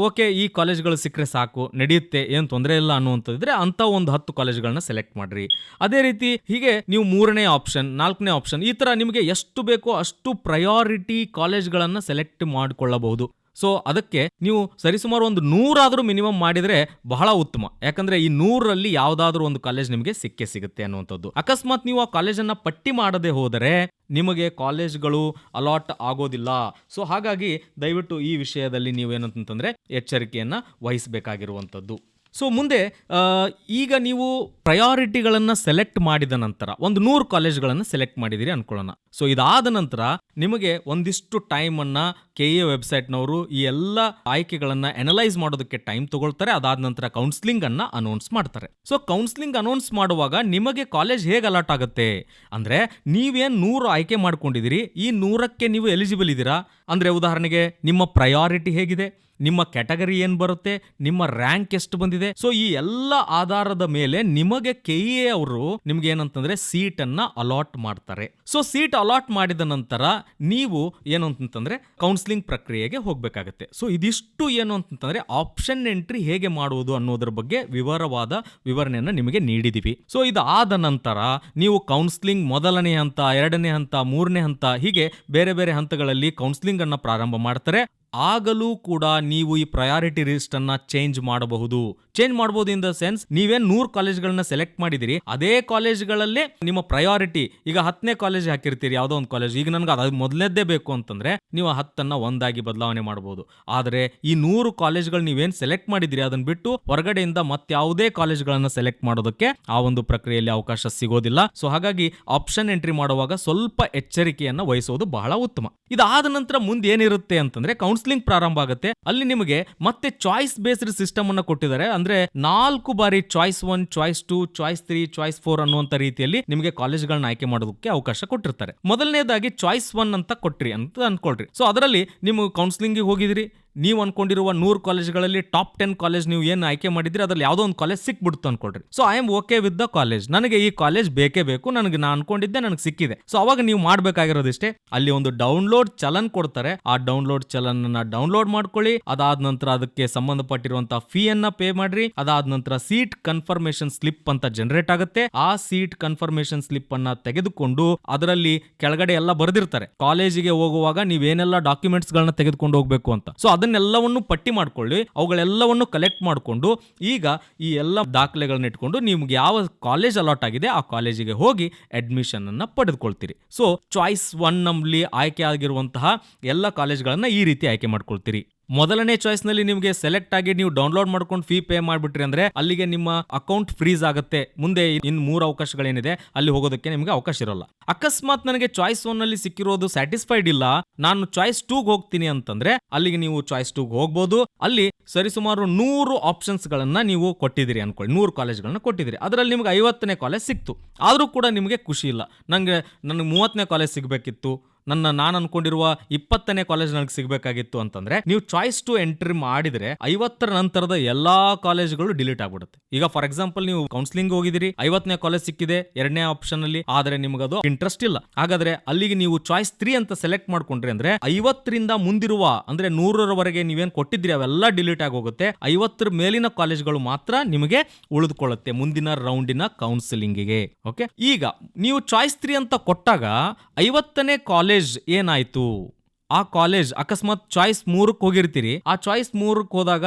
ಓಕೆ, ಈ ಕಾಲೇಜ್ಗಳು ಸಿಕ್ಕರೆ ಸಾಕು, ನಡೆಯುತ್ತೆ, ಏನ್ ತೊಂದರೆ ಇಲ್ಲ ಅನ್ನುವಂಥದ್ದಿದ್ರೆ ಅಂತ ಒಂದು 10 ಕಾಲೇಜ್ಗಳನ್ನ ಸೆಲೆಕ್ಟ್ ಮಾಡ್ರಿ. ಅದೇ ರೀತಿ ಹೀಗೆ ನೀವು 3ನೇ ಆಪ್ಷನ್, 4ನೇ ಆಪ್ಷನ್, ಈ ತರ ನಿಮಗೆ ಎಷ್ಟು ಬೇಕೋ ಅಷ್ಟು ಪ್ರಯಾರಿಟಿ ಕಾಲೇಜ್ಗಳನ್ನ ಸೆಲೆಕ್ಟ್ ಮಾಡಿಕೊಳ್ಳಬಹುದು. ಸೊ ಅದಕ್ಕೆ ನೀವು ಸರಿಸುಮಾರು ಒಂದು 100 ಆದ್ರೂ ಮಿನಿಮಮ್ ಮಾಡಿದ್ರೆ ಬಹಳ ಉತ್ತಮ. ಯಾಕಂದ್ರೆ ಈ 100ರಲ್ಲಿ ಯಾವ್ದಾದ್ರೂ ಒಂದು ಕಾಲೇಜ್ ನಿಮಗೆ ಸಿಕ್ಕೇ ಸಿಗುತ್ತೆ ಅನ್ನುವಂಥದ್ದು. ಅಕಸ್ಮಾತ್ ನೀವು ಆ ಕಾಲೇಜನ್ನ ಪಟ್ಟಿ ಮಾಡದೆ ಹೋದರೆ ನಿಮಗೆ ಕಾಲೇಜ್ಗಳು ಅಲಾಟ್ ಆಗೋದಿಲ್ಲ. ಸೊ ಹಾಗಾಗಿ ದಯವಿಟ್ಟು ಈ ವಿಷಯದಲ್ಲಿ ನೀವೇನಂತಂದ್ರೆ ಎಚ್ಚರಿಕೆಯನ್ನ ವಹಿಸಬೇಕಾಗಿರುವಂಥದ್ದು. ಸೊ ಮುಂದೆ ಈಗ ನೀವು ಪ್ರಯಾರಿಟಿಗಳನ್ನು ಸೆಲೆಕ್ಟ್ ಮಾಡಿದ ನಂತರ ಒಂದು 100 ಕಾಲೇಜ್ಗಳನ್ನು ಸೆಲೆಕ್ಟ್ ಮಾಡಿದಿರಿ ಅನ್ಕೊಳ್ಳೋಣ. ಸೊ ಇದಾದ ನಂತರ ನಿಮಗೆ ಒಂದಿಷ್ಟು ಟೈಮನ್ನು KA ವೆಬ್ಸೈಟ್ನವರು ಈ ಎಲ್ಲ ಆಯ್ಕೆಗಳನ್ನು ಅನಲೈಸ್ ಮಾಡೋದಕ್ಕೆ ಟೈಮ್ ತಗೊಳ್ತಾರೆ. ಅದಾದ ನಂತರ ಕೌನ್ಸಿಲಿಂಗ್ ಅನ್ನ ಅನೌನ್ಸ್ ಮಾಡ್ತಾರೆ. ಸೊ ಕೌನ್ಸಿಲಿಂಗ್ ಅನೌನ್ಸ್ ಮಾಡುವಾಗ ನಿಮಗೆ ಕಾಲೇಜ್ ಹೇಗೆ ಅಲಾಟ್ ಆಗುತ್ತೆ ಅಂದ್ರೆ, ನೀವೇನು 100 ಆಯ್ಕೆ ಮಾಡ್ಕೊಂಡಿದ್ದೀರಿ, ಈ 100ಕ್ಕೆ ನೀವು ಎಲಿಜಿಬಲ್ ಇದ್ದೀರಾ ಅಂದ್ರೆ, ಉದಾಹರಣೆಗೆ ನಿಮ್ಮ ಪ್ರಯಾರಿಟಿ ಹೇಗಿದೆ, ನಿಮ್ಮ ಕ್ಯಾಟಗರಿ ಏನ್ ಬರುತ್ತೆ, ನಿಮ್ಮ ರ್ಯಾಂಕ್ ಎಷ್ಟು ಬಂದಿದೆ. ಸೊ ಈ ಎಲ್ಲ ಆಧಾರದ ಮೇಲೆ ನಿಮಗೆ KA ಅವರು ನಿಮ್ಗೆ ಏನಂತಂದ್ರೆ ಸೀಟ್ ಅನ್ನ ಅಲಾಟ್ ಮಾಡ್ತಾರೆ. ಸೊ ಸೀಟ್ ಅಲಾಟ್ ಮಾಡಿದ ನಂತರ ನೀವು ಏನು ಅಂತಂದ್ರೆ ಕೌನ್ಸಿಲಿಂಗ್ ಪ್ರಕ್ರಿಯೆಗೆ ಹೋಗ್ಬೇಕಾಗತ್ತೆ. ಸೊ ಇದಿಷ್ಟು ಏನು ಅಂತಂದ್ರೆ ಆಪ್ಷನ್ ಎಂಟ್ರಿ ಹೇಗೆ ಮಾಡುವುದು ಅನ್ನೋದ್ರ ಬಗ್ಗೆ ವಿವರವಾದ ವಿವರಣೆಯನ್ನ ನಿಮಗೆ ನೀಡಿದೀವಿ. ಸೊ ಇದಾದ ನಂತರ ನೀವು ಕೌನ್ಸಿಲಿಂಗ್ ಮೊದಲನೇ ಹಂತ, 2ನೇ ಹಂತ, 3ನೇ ಹಂತ, ಹೀಗೆ ಬೇರೆ ಬೇರೆ ಹಂತಗಳಲ್ಲಿ ಕೌನ್ಸಿಲಿಂಗ್ ಅನ್ನ ಪ್ರಾರಂಭ ಮಾಡ್ತಾರೆ. ಆಗಲೂ ಕೂಡ ನೀವು ಈ ಪ್ರಯಾರಿಟಿ ಲಿಸ್ಟ್ ಅನ್ನ ಚೇಂಜ್ ಮಾಡಬಹುದು. ಚೇಂಜ್ ಮಾಡಬಹುದು ಇನ್ ದ ಸೆನ್ಸ್, ನೀವೇನ್ 100 ಕಾಲೇಜ್ಗಳನ್ನ ಸೆಲೆಕ್ಟ್ ಮಾಡಿದಿರಿ, ಅದೇ ಕಾಲೇಜ್ಗಳಲ್ಲೇ ನಿಮ್ಮ ಪ್ರಯಾರಿಟಿ, ಈಗ 10ನೇ ಕಾಲೇಜ್ ಹಾಕಿರ್ತೀರಿ, ಯಾವುದೋ ಒಂದು ಕಾಲೇಜ್, ಈಗ ನನಗೆ ಅದು ಮೊದಲನೇದೇ ಬೇಕು ಅಂತಂದ್ರೆ ನೀವು 10ಅನ್ನ ಒಂದಾಗಿ ಬದಲಾವಣೆ ಮಾಡಬಹುದು. ಆದರೆ ಈ 100 ಕಾಲೇಜ್ಗಳು ನೀವೇನ್ ಸೆಲೆಕ್ಟ್ ಮಾಡಿದಿರಿ ಅದನ್ನ ಬಿಟ್ಟು ಹೊರಗಡೆಯಿಂದ ಮತ್ಯಾವುದೇ ಕಾಲೇಜ್ಗಳನ್ನ ಸೆಲೆಕ್ಟ್ ಮಾಡೋದಕ್ಕೆ ಆ ಒಂದು ಪ್ರಕ್ರಿಯೆಯಲ್ಲಿ ಅವಕಾಶ ಸಿಗೋದಿಲ್ಲ. ಸೊ ಹಾಗಾಗಿ ಆಪ್ಷನ್ ಎಂಟ್ರಿ ಮಾಡುವಾಗ ಸ್ವಲ್ಪ ಎಚ್ಚರಿಕೆಯನ್ನ ವಹಿಸೋದು ಬಹಳ ಉತ್ತಮ. ಇದಾದ ನಂತರ ಮುಂದೆ ಏನಿರುತ್ತೆ ಅಂತಂದ್ರೆ ಕೌನ್ಸಿಲಿಂಗ್ ಪ್ರಾರಂಭ ಆಗುತ್ತೆ. ಅಲ್ಲಿ ನಿಮಗೆ ಮತ್ತೆ ಚಾಯ್ಸ್ ಬೇಸ್ಡ್ ಸಿಸ್ಟಮ್ ಅನ್ನ ಕೊಟ್ಟಿದ್ದಾರೆ. ಅಂದ್ರೆ 4 ಬಾರಿ ಚಾಯ್ಸ್ 1, ಚಾಯ್ಸ್ 2, ಚಾಯ್ಸ್ 3, ಚಾಯ್ಸ್ 4 ಅನ್ನುವಂತ ರೀತಿಯಲ್ಲಿ ನಿಮಗೆ ಕಾಲೇಜ್ಗಳನ್ನ ಆಯ್ಕೆ ಮಾಡೋದಕ್ಕೆ ಅವಕಾಶ ಕೊಟ್ಟಿರ್ತಾರೆ. ಮೊದಲನೇದಾಗಿ ಚಾಯ್ಸ್ 1 ಅಂತ ಕೊಟ್ರಿ ಅಂತ ಅನ್ಕೊಳ್ರಿ. ಸೊ ಅದರಲ್ಲಿ ನೀವು ಕೌನ್ಸಿಲಿಂಗ್ ಹೋಗಿದಿರಿ, ನೀವು ಅನ್ಕೊಂಡಿರುವ 100 ಕಾಲೇಜ್ಗಳಲ್ಲಿ ಟಾಪ್ 10 ಕಾಲೇಜ್ ನೀವು ಏನು ಆಯ್ಕೆ ಮಾಡಿದ್ರಿ, ಅದ್ರಲ್ಲಿ ಯಾವುದೋ ಒಂದು ಕಾಲೇಜ್ ಸಿಕ್ಬಿಡ್ತು ಅನ್ಕೊಳ್ರಿ. So I am okay with the college, ನನಗೆ ಈ ಕಾಲೇಜ್ ಬೇಕೇ ಬೇಕು, ನನಗೆ ನಾನು ಅನ್ಕೊಂಡಿದ್ದೆ ನನಗೆ ಸಿಕ್ಕಿದೆ. ಸೊ ಅವಾಗ ನೀವು ಮಾಡ್ಬೇಕಾಗಿರೋದಿಷ್ಟೇ, ಅಲ್ಲಿ ಒಂದು ಡೌನ್ಲೋಡ್ ಚಲನ್ ಕೊಡ್ತಾರೆ, ಆ ಡೌನ್ಲೋಡ್ ಚಲನ್ ಡೌನ್ಲೋಡ್ ಮಾಡ್ಕೊಳ್ಳಿ. ಅದಾದ ನಂತರ ಅದಕ್ಕೆ ಸಂಬಂಧಪಟ್ಟಿರುವಂತಹ ಫೀ ಅನ್ನ ಪೇ ಮಾಡ್ರಿ. ಅದಾದ ನಂತರ ಸೀಟ್ ಕನ್ಫರ್ಮೇಶನ್ ಸ್ಲಿಪ್ ಅಂತ ಜನರೇಟ್ ಆಗುತ್ತೆ. ಆ ಸೀಟ್ ಕನ್ಫರ್ಮೇಶನ್ ಸ್ಲಿಪ್ ಅನ್ನ ತೆಗೆದುಕೊಂಡು ಅದರಲ್ಲಿ ಕೆಳಗಡೆ ಎಲ್ಲ ಬರೆದಿರ್ತಾರೆ, ಕಾಲೇಜಿಗೆ ಹೋಗುವಾಗ ನೀವೇನೆಲ್ಲ ಡಾಕ್ಯುಮೆಂಟ್ಸ್ ಗಳನ್ನ ತೆಗೆದುಕೊಂಡು ಹೋಗ್ಬೇಕು ಅಂತ. ಸೊ ಅದನ್ನೆಲ್ಲವನ್ನು ಪಟ್ಟಿ ಮಾಡ್ಕೊಳ್ಳಿ, ಅವುಗಳೆಲ್ಲವನ್ನು ಕಲೆಕ್ಟ್ ಮಾಡಿಕೊಂಡು ಈಗ ಈ ಎಲ್ಲ ದಾಖಲೆಗಳನ್ನ ಇಟ್ಕೊಂಡು ನಿಮ್ಗೆ ಯಾವ ಕಾಲೇಜ್ ಅಲಾಟ್ ಆಗಿದೆ ಆ ಕಾಲೇಜಿಗೆ ಹೋಗಿ ಅಡ್ಮಿಷನ್ ಅನ್ನ ಪಡೆದುಕೊಳ್ತೀರಿ. ಸೊ ಚಾಯ್ಸ್ 1 ನಲ್ಲಿ ಆಯ್ಕೆ ಆಗಿರುವಂತಹ ಎಲ್ಲ ಕಾಲೇಜ್ಗಳನ್ನ ಈ ರೀತಿ ಆಯ್ಕೆ ಮಾಡ್ಕೊಳ್ತೀರಿ. ಮೊದಲನೇ ಚಾಯ್ಸ್ ನಲ್ಲಿ ನಿಮಗೆ ಸೆಲೆಕ್ಟ್ ಆಗಿ ನೀವು ಡೌನ್ಲೋಡ್ ಮಾಡ್ಕೊಂಡು ಫೀ ಪೇ ಮಾಡ್ಬಿಟ್ರಿ ಅಂದ್ರೆ ಅಲ್ಲಿಗೆ ನಿಮ್ಮ ಅಕೌಂಟ್ ಫ್ರೀಸ್ ಆಗುತ್ತೆ. ಮುಂದೆ ಇನ್ 3 ಅವಕಾಶಗಳೇನಿದೆ ಅಲ್ಲಿ ಹೋಗೋದಕ್ಕೆ ನಿಮಗೆ ಅವಕಾಶ ಇರೋಲ್ಲ. ಅಕಸ್ಮಾತ್ ನನಗೆ ಚಾಯ್ಸ್ 1 ನಲ್ಲಿ ಸಿಕ್ಕಿರೋದು ಸ್ಯಾಟಿಸ್ಫೈಡ್ ಇಲ್ಲ, ನಾನು ಚಾಯ್ಸ್ 2 ಹೋಗ್ತೀನಿ ಅಂತಂದ್ರೆ ಅಲ್ಲಿಗೆ ನೀವು ಚಾಯ್ಸ್ 2 ಹೋಗ್ಬೋದು. ಅಲ್ಲಿ ಸರಿಸುಮಾರು 100 ಆಪ್ಷನ್ಸ್ ಗಳನ್ನ ನೀವು ಕೊಟ್ಟಿದ್ದೀರಿ ಅನ್ಕೊಳ್ಳಿ, 100 ಕಾಲೇಜ್ಗಳನ್ನ ಕೊಟ್ಟಿದ್ದೀರಿ, ಅದರಲ್ಲಿ ನಿಮ್ಗೆ 50ನೇ ಕಾಲೇಜ್ ಸಿಕ್ತು. ಆದ್ರೂ ಕೂಡ ನಿಮಗೆ ಖುಷಿ ಇಲ್ಲ, ನನಗೆ 30ನೇ ಕಾಲೇಜ್ ಸಿಗಬೇಕಿತ್ತು, ನಾನು ಅನ್ಕೊಂಡಿರುವ 20ನೇ ಕಾಲೇಜ್ ನನಗೆ ಸಿಗಬೇಕಾಗಿತ್ತು ಅಂತಂದ್ರೆ ನೀವು ಚಾಯ್ಸ್ ಟು ಎಂಟ್ರಿ ಮಾಡಿದ್ರೆ 50ರ ನಂತರದ ಎಲ್ಲಾ ಕಾಲೇಜ್ಗಳು ಡಿಲೀಟ್ ಆಗ್ಬಿಡುತ್ತೆ. ಈಗ ಫಾರ್ ಎಕ್ಸಾಂಪಲ್ ನೀವು ಕೌನ್ಸಿಲಿಂಗ್ ಹೋಗಿದ್ದೀರಿ, 50ನೇ ಕಾಲೇಜ್ ಸಿಕ್ಕಿದೆ 2ನೇ ಆಪ್ಷನ್ ಅಲ್ಲಿ, ಆದ್ರೆ ನಿಮ್ಗೆ ಅದು ಇಂಟ್ರೆಸ್ಟ್ ಇಲ್ಲ. ಹಾಗಾದ್ರೆ ಅಲ್ಲಿಗೆ ನೀವು ಚಾಯ್ಸ್ 3 ಅಂತ ಸೆಲೆಕ್ಟ್ ಮಾಡ್ಕೊಂಡ್ರಿ ಅಂದ್ರೆ 50ರಿಂದ ಮುಂದಿರುವ ಅಂದ್ರೆ 100ರವರೆಗೆ ನೀವೇನ್ ಕೊಟ್ಟಿದ್ರಿ ಅವೆಲ್ಲ ಡಿಲೀಟ್ ಆಗಿ ಹೋಗುತ್ತೆ. 50ರ ಮೇಲಿನ ಕಾಲೇಜ್ಗಳು ಮಾತ್ರ ನಿಮಗೆ ಉಳಿದುಕೊಳ್ಳುತ್ತೆ ಮುಂದಿನ ರೌಂಡಿನ ಕೌನ್ಸಿಲಿಂಗಿಗೆ. ಓಕೆ, ಈಗ ನೀವು ಚಾಯ್ಸ್ 3 ಅಂತ ಕೊಟ್ಟಾಗ 50ನೇ ಕಾಲೇಜ್ ಏನಾಯ್ತು, ಆ ಕಾಲೇಜ್ ಅಕಸ್ಮಾತ್ ಚಾಯ್ಸ್ 3ಕ್ಕೆ ಹೋಗಿರ್ತೀರಿ, ಆ ಚಾಯ್ಸ್ 3ಕ್ಕೆ ಹೋದಾಗ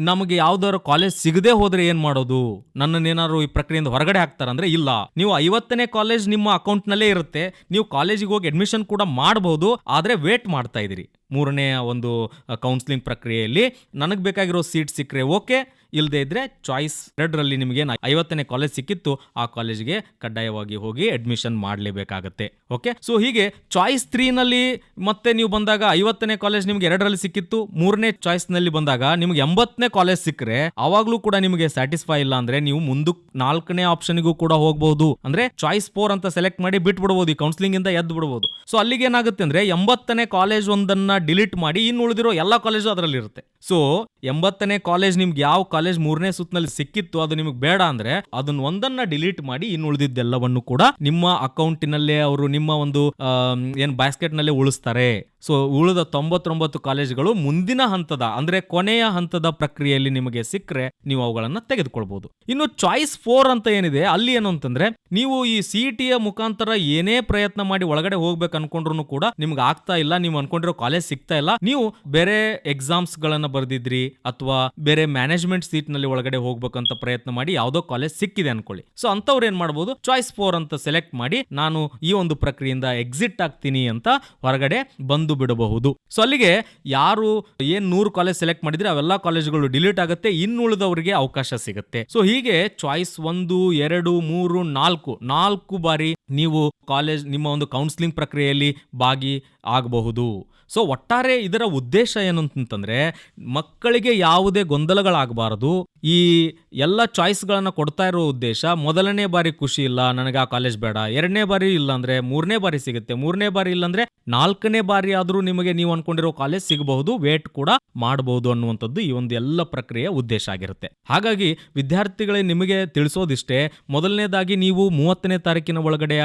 ನಮಗೆ ಯಾವ್ದಾದ್ರು ಕಾಲೇಜ್ ಸಿಗದೆ ಹೋದ್ರೆ ಏನ್ ಮಾಡೋದು, ನನ್ನನ್ನೇನಾದ್ರು ಈ ಪ್ರಕ್ರಿಯೆಯಿಂದ ಹೊರಗಡೆ ಹಾಕ್ತಾರಂದ್ರೆ ಇಲ್ಲ, ನೀವು 50ನೇ ಕಾಲೇಜ್ ನಿಮ್ಮ ಅಕೌಂಟ್ ನಲ್ಲೇ ಇರುತ್ತೆ, ನೀವು ಕಾಲೇಜಿಗೆ ಹೋಗಿ ಅಡ್ಮಿಷನ್ ಕೂಡ ಮಾಡಬಹುದು. ಆದ್ರೆ ವೇಟ್ ಮಾಡ್ತಾ ಇದ್ದೀರಿ 3ನೇ ಒಂದು ಕೌನ್ಸಿಲಿಂಗ್ ಪ್ರಕ್ರಿಯೆಯಲ್ಲಿ. ನನಗೆ ಬೇಕಾಗಿರೋ ಸೀಟ್ ಸಿಕ್ಕರೆ ಓಕೆ, ಇಲ್ಲದೆ ಇದ್ರೆ ಚಾಯ್ಸ್ 2ರಲ್ಲಿ ನಿಮಗೆ 50ನೇ ಕಾಲೇಜ್ ಸಿಕ್ಕಿತ್ತು, ಆ ಕಾಲೇಜ್ಗೆ ಕಡ್ಡಾಯವಾಗಿ ಹೋಗಿ ಅಡ್ಮಿಷನ್ ಮಾಡಲೇಬೇಕಾಗತ್ತೆ. ಓಕೆ, ಸೊ ಹೀಗೆ ಚಾಯ್ಸ್ 3ನಲ್ಲಿ ಮತ್ತೆ ನೀವು ಬಂದಾಗ 50ನೇ ಕಾಲೇಜ್ ನಿಮ್ಗೆ 2ರಲ್ಲಿ ಸಿಕ್ಕಿತ್ತು, 3ನೇ ಚಾಯ್ಸ್ ನಲ್ಲಿ ಬಂದಾಗ ನಿಮ್ಗೆ 80ನೇ ಕಾಲೇಜ್ ಸಿಕ್ಕರೆ ಅವಾಗ್ಲೂ ಕೂಡ ನಿಮಗೆ ಸ್ಯಾಟಿಸ್ಫೈ ಇಲ್ಲ ಅಂದ್ರೆ ನೀವು ಮುಂದಕ್ಕೆ 4ನೇ ಆಪ್ಷನ್ಗೂ ಕೂಡ ಹೋಗಬಹುದು. ಅಂದ್ರೆ ಚಾಯ್ಸ್ 4 ಅಂತ ಸೆಲೆಕ್ಟ್ ಮಾಡಿ ಬಿಟ್ಬಿಡಬಹುದು, ಈ ಕೌನ್ಸಿಲಿಂಗ್ ಇಂದ ಎದ್ದು ಬಿಡಬಹುದು. ಸೊ ಅಲ್ಲಿಗೆ ಏನಾಗುತ್ತೆ ಅಂದ್ರೆ 80ನೇ ಕಾಲೇಜ್ ಒಂದನ್ನ ಡಿಲೀಟ್ ಮಾಡಿ ಇನ್ನು ಉಳಿದಿರೋ ಎಲ್ಲಾ ಕಾಲೇಜು ಅದರಲ್ಲಿ ಇರುತ್ತೆ. ಸೊ 80ನೇ ಕಾಲೇಜ್ ನಿಮ್ಗೆ ಯಾವ ಕಾಲೇಜ್ 3ನೇ ಸುತ್ತಿನಲ್ಲಿ ಸಿಕ್ಕಿತ್ತು ಅದು ನಿಮಗೆ ಬೇಡ ಅಂದ್ರೆ ಅದನ್ನ ಒಂದನ್ನ ಡಿಲೀಟ್ ಮಾಡಿ ಇನ್ನು ಉಳಿದಿದ್ದೆಲ್ಲವನ್ನು ಕೂಡ ನಿಮ್ಮ ಅಕೌಂಟಿನಲ್ಲೇ ಅವರು ನಿಮ್ಮ ಒಂದು ಏನ್ ಬ್ಯಾಸ್ಕೆಟ್ ನಲ್ಲೇ ಉಳಿಸ್ತಾರೆ. ಸೊ ಉಳಿದ 99 ಕಾಲೇಜ್ಗಳು ಮುಂದಿನ ಹಂತದ ಅಂದ್ರೆ ಕೊನೆಯ ಹಂತದ ಪ್ರಕ್ರಿಯೆಯಲ್ಲಿ ನಿಮಗೆ ಸಿಕ್ಕರೆ ನೀವು ಅವುಗಳನ್ನ ತೆಗೆದುಕೊಳ್ಬಹುದು. ಇನ್ನು ಚಾಯ್ಸ್ 4 ಅಂತ ಏನಿದೆ ಅಲ್ಲಿ ಏನು ಅಂತಂದ್ರೆ ನೀವು ಈ ಸಿಇಟಿಯ ಮುಖಾಂತರ ಏನೇ ಪ್ರಯತ್ನ ಮಾಡಿ ಒಳಗಡೆ ಹೋಗ್ಬೇಕು ಅನ್ಕೊಂಡ್ರು ಕೂಡ ನಿಮ್ಗೆ ಆಗ್ತಾ ಇಲ್ಲ, ನೀವು ಅನ್ಕೊಂಡಿರೋ ಕಾಲೇಜ್ ಸಿಗ್ತಾ ಇಲ್ಲ, ನೀವು ಬೇರೆ ಎಕ್ಸಾಮ್ಸ್ ಗಳನ್ನ ಬರ್ದಿದ್ರಿ ಅಥವಾ ಬೇರೆ ಮ್ಯಾನೇಜ್ಮೆಂಟ್ ಸೀಟ್ ನಲ್ಲಿ ಒಳಗಡೆ ಹೋಗ್ಬೇಕಂತ ಪ್ರಯತ್ನ ಮಾಡಿ ಯಾವ್ದೋ ಕಾಲೇಜ್ ಸಿಕ್ಕಿದೆ ಅನ್ಕೊಳ್ಳಿ. ಸೊ ಅಂತವ್ರು ಏನ್ ಮಾಡಬಹುದು, ಚಾಯ್ಸ್ 4 ಅಂತ ಸೆಲೆಕ್ಟ್ ಮಾಡಿ ನಾನು ಈ ಒಂದು ಪ್ರಕ್ರಿಯೆಯಿಂದ ಎಕ್ಸಿಟ್ ಆಗ್ತೀನಿ ಅಂತ ಹೊರಗಡೆ ಬಂದು ಬಿಡಬಹುದು. ಸೊ ಅಲ್ಲಿಗೆ ಯಾರು ಏನ್ 100 ಕಾಲೇಜ್ ಸೆಲೆಕ್ಟ್ ಮಾಡಿದ್ರೆ ಅವೆಲ್ಲ ಕಾಲೇಜ್ಗಳು ಡಿಲೀಟ್ ಆಗುತ್ತೆ, ಇನ್ನುಳಿದವರಿಗೆ ಅವಕಾಶ ಸಿಗುತ್ತೆ. ಸೊ ಹೀಗೆ ಚಾಯ್ಸ್ 1, 2, 3, 4 ಬಾರಿ ನೀವು ಕಾಲೇಜ್ ನಿಮ್ಮ ಒಂದು ಕೌನ್ಸಿಲಿಂಗ್ ಪ್ರಕ್ರಿಯೆಯಲ್ಲಿ ಭಾಗಿ ಆಗಬಹುದು. ಸೊ ಒಟ್ಟಾರೆ ಇದರ ಉದ್ದೇಶ ಏನು ಅಂತಂದ್ರೆ ಮಕ್ಕಳಿಗೆ ಯಾವುದೇ ಗೊಂದಲಗಳಾಗಬಾರದು. ಈ ಎಲ್ಲ ಚಾಯ್ಸ್ಗಳನ್ನ ಕೊಡ್ತಾ ಇರೋ ಉದ್ದೇಶ, ಮೊದಲನೇ ಬಾರಿ ಖುಷಿ ಇಲ್ಲ ನನಗೆ ಆ ಕಾಲೇಜ್ ಬೇಡ, 2ನೇ ಬಾರಿ ಇಲ್ಲ ಅಂದ್ರೆ 3ನೇ ಬಾರಿ ಸಿಗುತ್ತೆ, 3ನೇ ಬಾರಿ ಇಲ್ಲ ಅಂದ್ರೆ 4ನೇ ಬಾರಿ ಆದ್ರೂ ನಿಮಗೆ ನೀವು ಅನ್ಕೊಂಡಿರೋ ಕಾಲೇಜ್ ಸಿಗಬಹುದು, ವೇಟ್ ಕೂಡ ಮಾಡಬಹುದು ಅನ್ನುವಂಥದ್ದು ಈ ಒಂದು ಎಲ್ಲ ಪ್ರಕ್ರಿಯೆಯ ಉದ್ದೇಶ ಆಗಿರುತ್ತೆ. ಹಾಗಾಗಿ ವಿದ್ಯಾರ್ಥಿಗಳೇ ನಿಮಗೆ ತಿಳಿಸೋದಿಷ್ಟೇ, ಮೊದಲನೇದಾಗಿ ನೀವು 30ನೇ ತಾರೀಕಿನ ಒಳಗಡೆ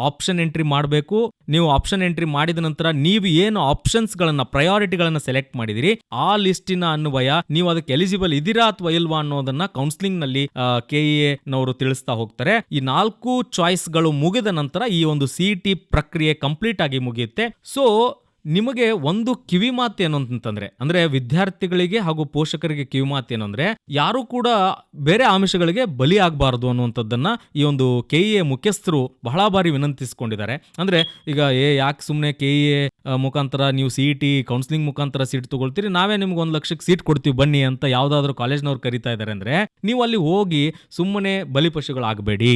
ಆಪ್ಷನ್ ಎಂಟ್ರಿ ಮಾಡಬೇಕು. ನೀವು ಆಪ್ಷನ್ ಎಂಟ್ರಿ ಮಾಡಿದ ನಂತರ ನೀವು ಏನು ಆಪ್ಷನ್ಸ್ ಗಳನ್ನ ಪ್ರಯಾರಿಟಿಗಳನ್ನ ಸೆಲೆಕ್ಟ್ ಮಾಡಿದಿರಿ ಆ ಲಿಸ್ಟಿನ ಅನ್ವಯ ನೀವು ಅದಕ್ಕೆ ಎಲಿಜಿಬಲ್ ಇದೀರಾ ಅಥವಾ ಇಲ್ವಾ ಅನ್ನೋದನ್ನ ಕೌನ್ಸಿಲಿಂಗ್ ನಲ್ಲಿ ಕೆಇಎ ನವರು ತಿಳಿಸ್ತಾ ಹೋಗ್ತಾರೆ. ಈ 4 ಚಾಯ್ಸ್ ಗಳು ಮುಗಿದ ನಂತರ ಈ ಒಂದು ಸಿಇಟಿ ಪ್ರಕ್ರಿಯೆ ಕಂಪ್ಲೀಟ್ ಆಗಿ ಮುಗಿಯುತ್ತೆ. ಸೊ ನಿಮಗೆ ಒಂದು ಕಿವಿ ಮಾತು ಏನು ಅಂತಂದ್ರೆ, ಅಂದ್ರೆ ವಿದ್ಯಾರ್ಥಿಗಳಿಗೆ ಹಾಗೂ ಪೋಷಕರಿಗೆ ಕಿವಿ ಮಾತು ಏನು ಅಂದ್ರೆ, ಯಾರು ಕೂಡ ಬೇರೆ ಆಮಿಷಗಳಿಗೆ ಬಲಿ ಆಗಬಾರದು ಅನ್ನುವಂಥದ್ದನ್ನ ಈ ಒಂದು ಕೆಇಎ ಮುಖ್ಯಸ್ಥರು ಬಹಳ ಬಾರಿ ವಿನಂತಿಸಿಕೊಂಡಿದ್ದಾರೆ. ಅಂದ್ರೆ ಈಗ ಯಾಕೆ ಸುಮ್ಮನೆ ಕೆಇಎ ಮುಖಾಂತರ ನೀವು ಸಿಇಟಿ ಕೌನ್ಸಿಲಿಂಗ್ ಮುಖಾಂತರ ಸೀಟ್ ತಗೊಳ್ತೀರಿ, ನಾವೇ ನಿಮ್ಗೆ 1 ಲಕ್ಷಕ್ಕೆ ಸೀಟ್ ಕೊಡ್ತೀವಿ ಬನ್ನಿ ಅಂತ ಯಾವ್ದಾದ್ರು ಕಾಲೇಜ್ನವ್ರು ಕರೀತಾ ಇದ್ದಾರೆ ಅಂದ್ರೆ ನೀವು ಅಲ್ಲಿ ಹೋಗಿ ಸುಮ್ಮನೆ ಬಲಿಪಶುಗಳಾಗಬೇಡಿ.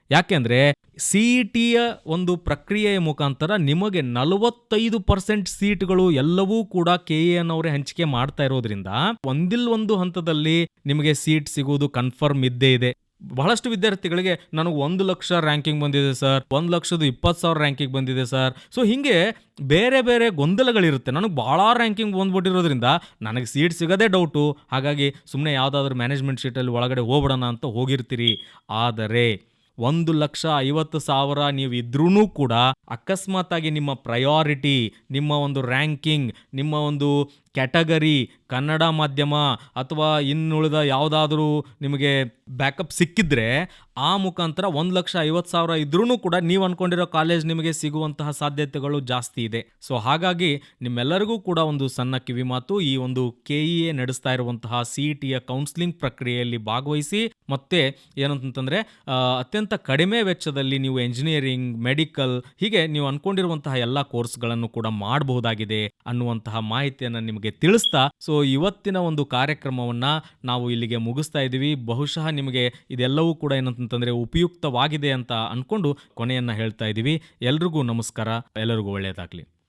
ಯಾಕೆಂದ್ರೆ ಸಿಇಟಿಯ ಒಂದು ಪ್ರಕ್ರಿಯೆಯ ಮುಖಾಂತರ ನಿಮಗೆ 45% ಸೀಟ್ಗಳು ಎಲ್ಲವೂ ಕೂಡ ಕೆಇಎನವರೇ ಹಂಚಿಕೆ ಮಾಡ್ತಾ ಇರೋದ್ರಿಂದ ಒಂದಿಲ್ಲೊಂದು ಹಂತದಲ್ಲಿ ನಿಮಗೆ ಸೀಟ್ ಸಿಗುವುದು ಕನ್ಫರ್ಮ್ ಇದ್ದೇ ಇದೆ. ಬಹಳಷ್ಟು ವಿದ್ಯಾರ್ಥಿಗಳಿಗೆ ನನಗೆ 1 ಲಕ್ಷ ರ್ಯಾಂಕಿಂಗ್ ಬಂದಿದೆ ಸರ್, 1,20,000 ರ್ಯಾಂಕಿಂಗ್ ಬಂದಿದೆ ಸರ್. ಸೊ ಹಿಂಗೆ ಬೇರೆ ಬೇರೆ ಗೊಂದಲಗಳಿರುತ್ತೆ. ನನಗೆ ಬಹಳ ರ್ಯಾಂಕಿಂಗ್ ಬಂದ್ಬಿಟ್ಟಿರೋದ್ರಿಂದ ನನಗೆ ಸೀಟ್ ಸಿಗೋದೇ ಡೌಟು, ಹಾಗಾಗಿ ಸುಮ್ಮನೆ ಯಾವುದಾದ್ರೂ ಮ್ಯಾನೇಜ್ಮೆಂಟ್ ಸೀಟಲ್ಲಿ ಒಳಗಡೆ ಹೋಗ್ಬಿಡೋಣ ಅಂತ ಹೋಗಿರ್ತೀರಿ. ಆದರೆ 1,50,000 ನೀವು ಇದ್ರೂ ಕೂಡ ಅಕಸ್ಮಾತ್ ಆಗಿ ನಿಮ್ಮ ಪ್ರಯಾರಿಟಿ, ನಿಮ್ಮ ಒಂದು ರ್ಯಾಂಕಿಂಗ್, ನಿಮ್ಮ ಒಂದು ಕ್ಯಾಟಗರಿ ಕನ್ನಡ ಮಾಧ್ಯಮ ಅಥವಾ ಇನ್ನುಳಿದ ಯಾವುದಾದ್ರೂ ನಿಮಗೆ ಬ್ಯಾಕಪ್ ಸಿಕ್ಕಿದ್ರೆ ಆ ಮುಖಾಂತರ 1,50,000 ಇದ್ರೂ ಕೂಡ ನೀವು ಅನ್ಕೊಂಡಿರೋ ಕಾಲೇಜ್ ನಿಮಗೆ ಸಿಗುವಂತಹ ಸಾಧ್ಯತೆಗಳು ಜಾಸ್ತಿ ಇದೆ. ಸೊ ಹಾಗಾಗಿ ನಿಮ್ಮೆಲ್ಲರಿಗೂ ಕೂಡ ಒಂದು ಸಣ್ಣ ಕಿವಿ ಮಾತು, ಈ ಒಂದು ಕೆಇಎ ನಡೆಸ್ತಾ ಇರುವಂತಹ ಸಿಇಟಿಯ ಕೌನ್ಸಿಲಿಂಗ್ ಪ್ರಕ್ರಿಯೆಯಲ್ಲಿ ಭಾಗವಹಿಸಿ. ಮತ್ತೆ ಏನಂತಂದ್ರೆ ಅತ್ಯಂತ ಕಡಿಮೆ ವೆಚ್ಚದಲ್ಲಿ ನೀವು ಎಂಜಿನಿಯರಿಂಗ್, ಮೆಡಿಕಲ್ ಹೀಗೆ ನೀವು ಅನ್ಕೊಂಡಿರುವಂತಹ ಎಲ್ಲ ಕೋರ್ಸ್ಗಳನ್ನು ಕೂಡ ಮಾಡಬಹುದಾಗಿದೆ ಅನ್ನುವಂತಹ ಮಾಹಿತಿಯನ್ನು ನಿಮಗೆ ತಿಳಿಸ್ತಾ, ಸೊ ಇವತ್ತಿನ ಒಂದು ಕಾರ್ಯಕ್ರಮವನ್ನ ನಾವು ಇಲ್ಲಿಗೆ ಮುಗಿಸ್ತಾ ಇದ್ದೀವಿ. ಬಹುಶಃ ನಿಮಗೆ ಇದೆಲ್ಲವೂ ಕೂಡ ಏನಂತಂದ್ರೆ ಉಪಯುಕ್ತವಾಗಿದೆ ಅಂತ ಅನ್ಕೊಂಡು ಕೊನೆಯನ್ನ ಹೇಳ್ತಾ ಇದ್ದೀವಿ. ಎಲ್ರಿಗೂ ನಮಸ್ಕಾರ, ಎಲ್ಲರಿಗೂ ಒಳ್ಳೆಯದಾಗ್ಲಿ.